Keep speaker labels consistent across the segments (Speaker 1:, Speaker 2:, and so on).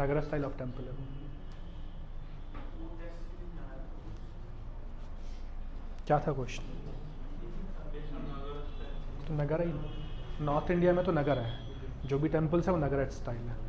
Speaker 1: Nagra style of temple है वो। क्या था क्वेश्चन? तो नगरा ही, नॉर्थ इंडिया में तो नगरा है, जो भी टेम्पल्स है वो नगरा स्टाइल है।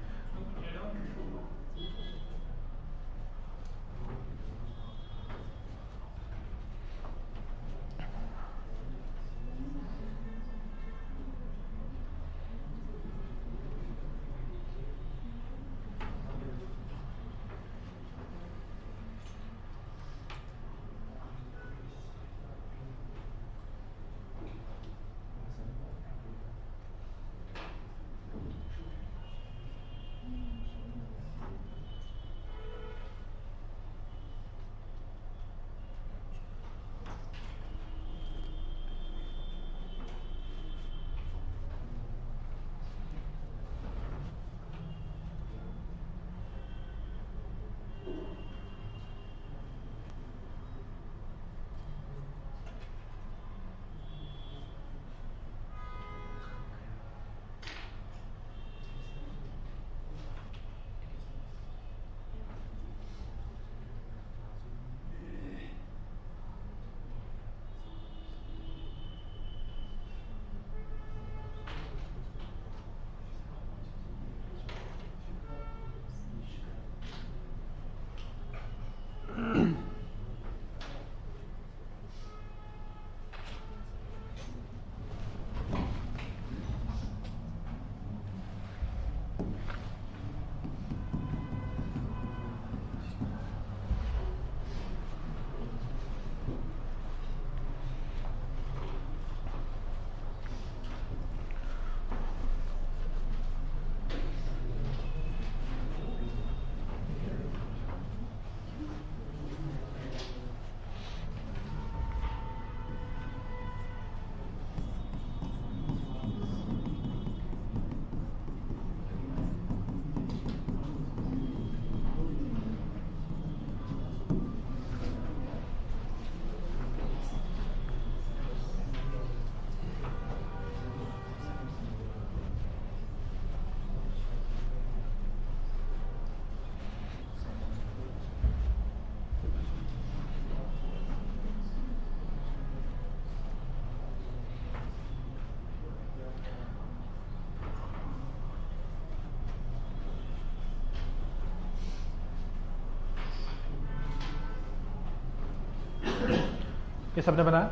Speaker 1: ये सबने बनाया,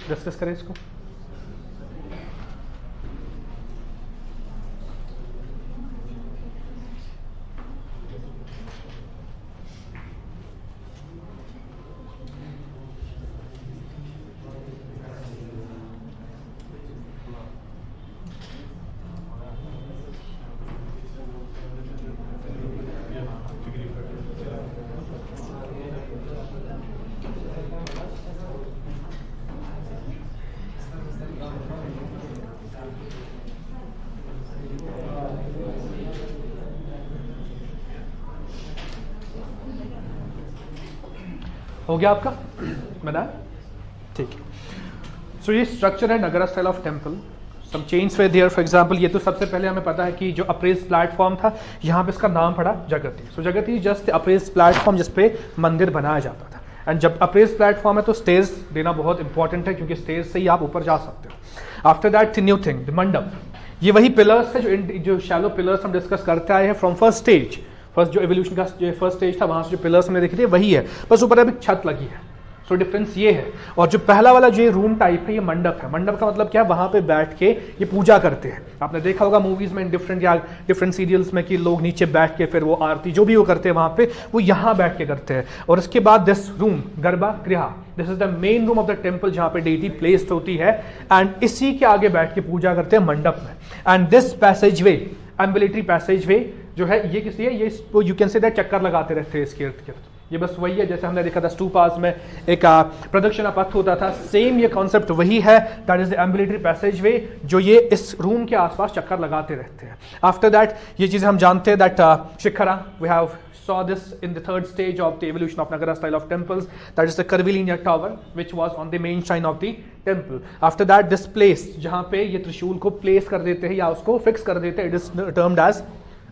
Speaker 1: डिस्कस करें इसको। हो गया आपका बना? ठीक है। सो ये स्ट्रक्चर है Nagara style of temple. Some change were there. For example ये तो सबसे पहले हमें पता है कि जो अप्रेज प्लेटफॉर्म था, यहाँ पे इसका नाम पड़ा जगती। सो जगती जस्ट अप्रेज प्लेटफॉर्म जिस पे मंदिर बनाया जाता था। एंड जब अप्रेज प्लेटफॉर्म है तो स्टेज देना बहुत इंपॉर्टेंट है, क्योंकि स्टेज से ही आप ऊपर जा सकते हो। After that new thing the मंडप। ये वही पिलर्स है जो शैलो पिलर्स हम डिस्कस करते आए हैं फ्रॉम फर्स्ट स्टेज। फर्स्ट जो एवोल्यूशन का जो फर्स्ट स्टेज था, वहां से जो पिलर्स हमने देखे थे वही है, बस ऊपर अभी छत लगी है। सो डिफरेंस ये है। और जो पहला वाला जो रूम टाइप है, ये मंडप है। मंडप का मतलब क्या है? वहां पे बैठ के ये पूजा करते हैं। आपने देखा होगा मूवीज में डिफरेंट सीरियल्स में कि लोग नीचे बैठ के फिर वो आरती जो भी वो करते हैं वहां पे, वो यहाँ बैठ के करते हैं। और उसके बाद दिस रूम गर्भा गृह, this is the main room of the temple जहाँ पे डेटी प्लेस्ड होती है। एंड इसी के आगे बैठ के पूजा करते हैं मंडप में। And this passage way, ambulatory passage वे जो है, ये किसी है, ये यू कैन से दैट चक्कर लगाते रहते हैं इसके इर्द गिर्द। ये बस वही है जैसे हमने देखा था स्टूपास में एक प्रदक्षिणा पथ होता था, सेम ये कॉन्सेप्ट वही है। That is the ambulatory passage वे, जो ये इस रूम के आसपास चक्कर लगाते रहते हैं। आफ्टर दैट ये चीजें हम जानते हैं that shikhara, we have saw this in the third stage of the evolution of Nagara style of temples, that is the curvilinear tower which was on the main shrine of the temple. After that this place जहाँ पे ये त्रिशूल को place कर देते हैं या उसको फिक्स कर देते हैं, it is termed as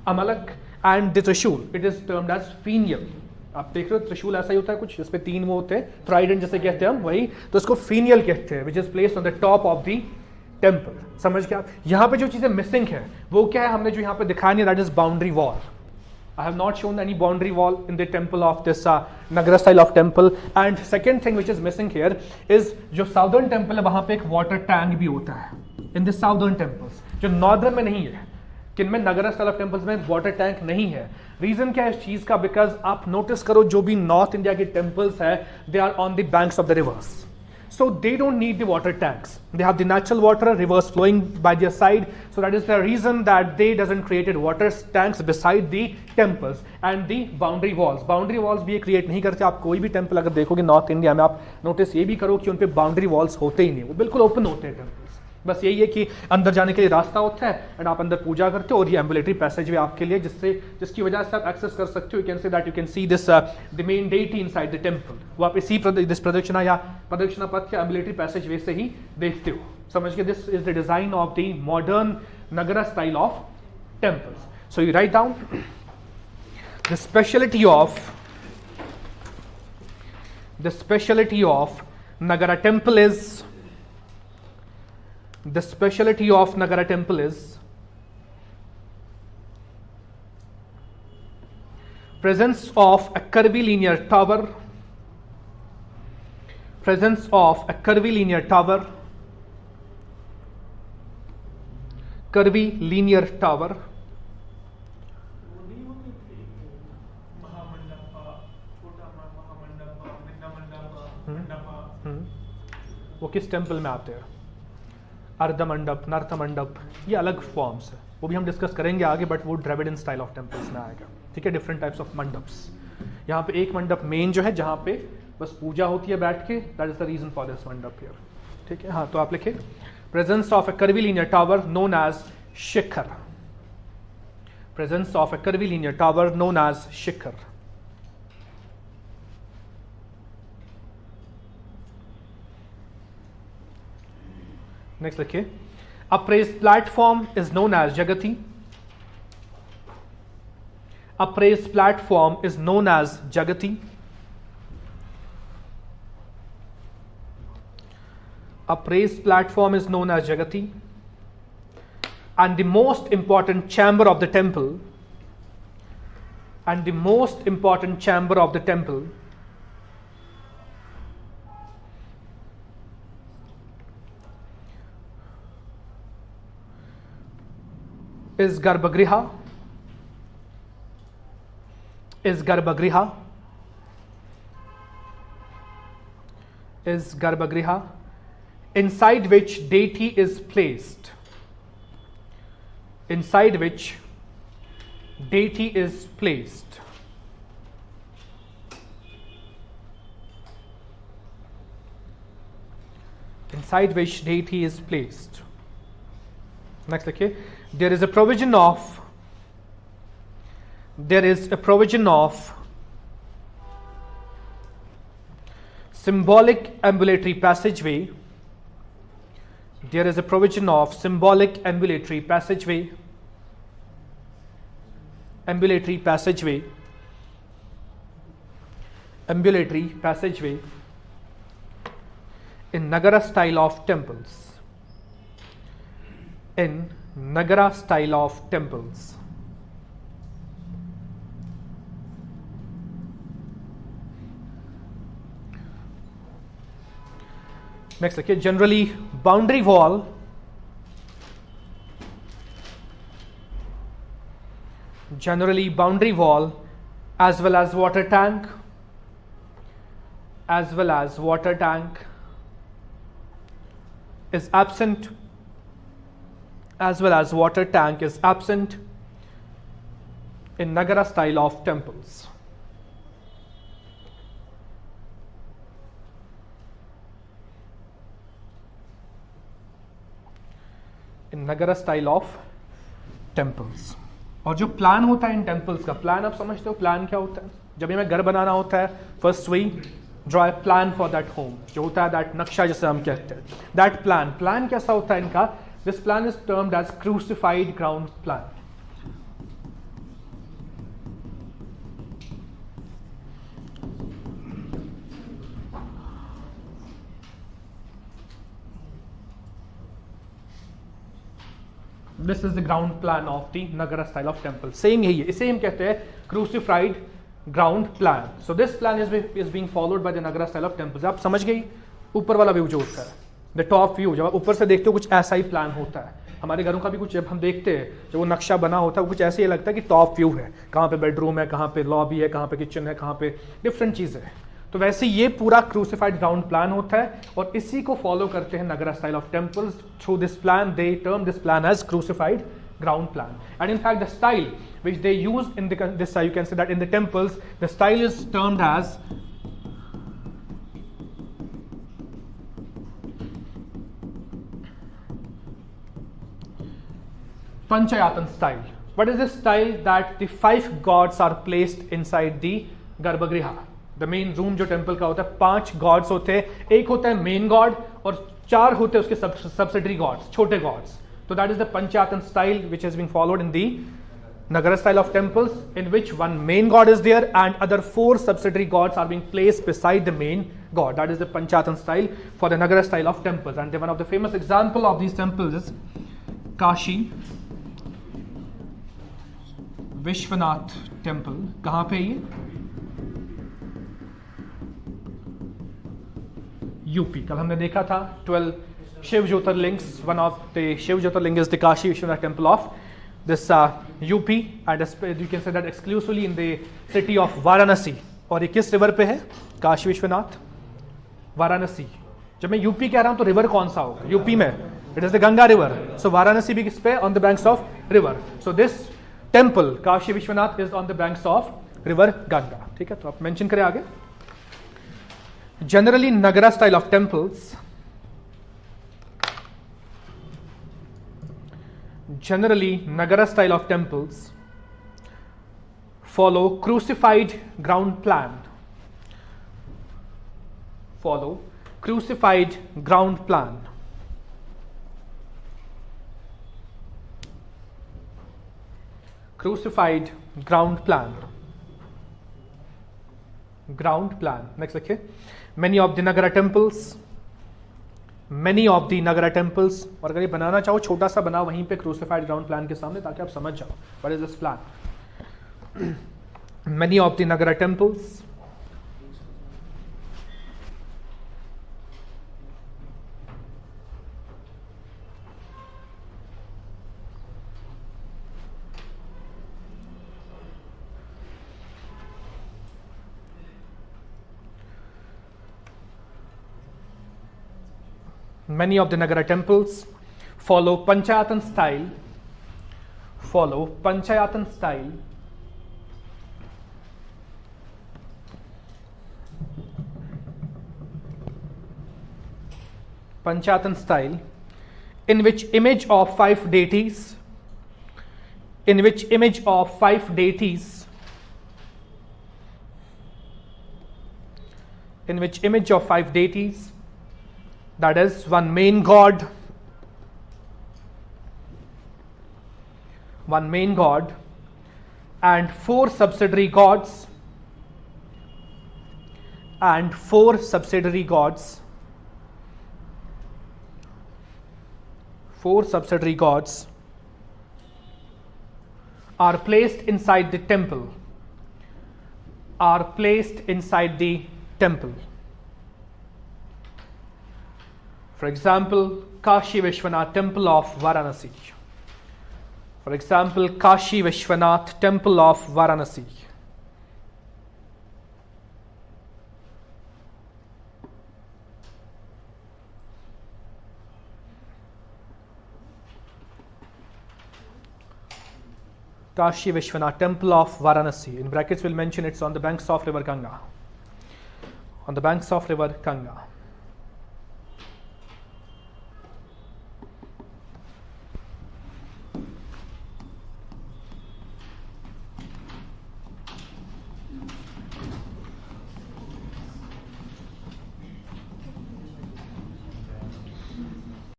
Speaker 1: amalaka. And the trishul it is termed as finial. आप देख रहे हो त्रिशूल ऐसा ही होता है कुछ, इस पे 3 वो होते हैं, ट्राइडेंट जैसे कहते हैं हम, वही तो इसको फीनियल कहते हैं, which is placed on the top of the temple. समझ गया? यहाँ पे जो चीजें मिसिंग है वो क्या है, हमने जो यहाँ पे दिखाया नहीं, that is boundary wall. I have not shown any boundary wall in the temple of this Nagara style of temple. And second thing which is missing here is जो southern temple है वहाँ पे एक water tank भी होता है in the southern temples, जो northern में नहीं है। किन में? नगरा स्टाइल ऑफ टेम्पल्स में वाटर टैंक नहीं है। रीजन क्या है इस चीज का? बिकॉज आप नोटिस करो जो भी नॉर्थ इंडिया के टेम्पल्स है they are on the banks of the rivers, so they don't need the water tanks. They have the natural water, rivers flowing by their side, so that is the reason that they doesn't created water tanks beside the temples and the boundary walls. Boundary walls भी ये create नहीं करते। आप कोई भी temple अगर देखोगे north India में, आप नोटिस ये भी करो कि उन पे बाउंड्री वॉल्स होते ही नहीं, वो बिल्कुल ओपन होते हैं टेम्पल्स। बस यही है कि अंदर जाने के लिए रास्ता होता है एंड आप अंदर पूजा करते हो, और ये एम्बुलेटरी पैसेज वे आपके लिए जिसकी वजह से आप एक्सेस कर सकते हो। You can say that you can see this the main deity inside the temple. वो आप इसी दिस प्रदक्षिणा या प्रदक्षिणा पथ या एम्बुलेटरी पैसेज वे से ही देखते हो। समझ के? This is the design of the modern Nagara style of temples. So you write down the speciality of Nagara temple is the speciality of Nagara temple is presence of a curvilinear tower, presence of a curvilinear tower, curvilinear tower, वो किस temple में आते हैं? अर्ध मंडप, north मंडप, ये अलग फॉर्म्स है, वो भी हम डिस्कस करेंगे आगे, बट वो द्रविडियन स्टाइल ऑफ टेम्पल्स में आएगा। ठीक है? Different types of mandaps. यहाँ पे एक मंडप मेन जो है जहाँ पे बस पूजा होती है बैठ के, that is the reason for this mandapa here. ठीक है? हाँ, तो आप लिखे presence of a curvilinear tower known as shikhara, presence of a curvilinear tower known as shikhara. Next लिखिए a raised platform is known as jagati, a raised platform is known as jagati, a raised platform is known as jagati, and the most important chamber of the temple, and the most important chamber of the temple is Garbhagriha, is Garbhagriha, is Garbhagriha, inside which deity is placed, inside which deity is placed, inside which deity is placed. Next, okay, there is a provision of symbolic ambulatory passageway. There is a provision of symbolic ambulatory passageway, ambulatory passageway in Nagara style of temples, in Nagara style of temples. Next, okay, generally boundary wall as well as water tank is absent, as well as water tank is absent in Nagara style of temples. In Nagara style of temples. और जो plan होता है in temples का, plan आप समझते हो plan क्या होता है? जब हमें घर बनाना होता है, first we draw a plan for that home, जो होता है दैट नक्शा जैसे हम कहते हैं, दैट प्लान कैसा होता है इनका? This plan is termed as crucified ground plan, this is the ground plan of the Nagara style of temple. Same यही है, इसे हम कहते हैं crucified ground plan. So this plan is being followed by the Nagara style of temples. आप समझ गई? ऊपर वाला व्यू जो होता है, द टॉप व्यू, जब आप ऊपर से देखते हो कुछ ऐसा ही प्लान होता है. हमारे घरों का भी कुछ जब हम देखते हैं, जब वो नक्शा बना होता है, वो कुछ ऐसे ही लगता है कि टॉप व्यू है, कहाँ पे बेडरूम है, कहाँ पे लॉबी है, कहाँ पे किचन है, कहाँ पे डिफरेंट चीज़ें हैं. तो वैसे ये पूरा क्रूसिफाइड ग्राउंड प्लान होता है और इसी को फॉलो करते हैं Nagara style of temples. Through this plan they term this plan as crucified ground plan. And in fact the style which they use in this you can say that in the temples the style is termed as Panchayatan style. What is this style? That the 5 gods are placed inside the Garbhagriha. The main room जो temple का होता है, 5 gods होते हैं. एक होता है main God और 4 होते हैं उसके सबसिडरी गॉड्स, छोटे God's. So that is the Panchayatan style which has been followed in the Nagara style of temples, in which one main god is there and other 4 subsidiary gods are being placed beside the main god. That is the Panchayatan style for the Nagara style of temples. And one of the famous example of these temples is Kashi Vishwanath temple. कहाँ पे ये? UP. कल हमने देखा था 12 Shiv Jyotirlings. One of the Shiv Jyotirling is the Kashi Vishwanath temple of this UP, and you can say that exclusively in the city of Varanasi. और ये किस रिवर पे है? काशी विश्वनाथ, वाराणसी. जब मैं यूपी कह रहा हूं तो रिवर कौन सा होगा? यूपी में it is the Ganga river. So Varanasi भी किस पे? On the banks of river. So this temple Kashi Vishwanath is on the banks of river Ganga. ठीक है, तो आप मेंशन करें आगे. Generally Nagara style of temples Nagara style of temples follow crucified ground plan. Follow crucified ground plan. Crucified ground plan. Ground plan. Next देखिए. Many of the Nagara temples. और अगर ये बनाना चाहो छोटा सा बनाओ वहीं पे क्रूसिफाइड ग्राउंड प्लान के सामने, ताकि आप समझ जाओ what is this plan. Many of the Nagara temples many of the Nagara temples follow Panchayatan style. Panchayatan style in which image of 5 deities that is one main god and 4 subsidiary gods are placed inside the temple. For example, Kashi Vishwanath temple of Varanasi. Kashi Vishwanath temple of Varanasi. In brackets we'll mention it's on the banks of river Ganga.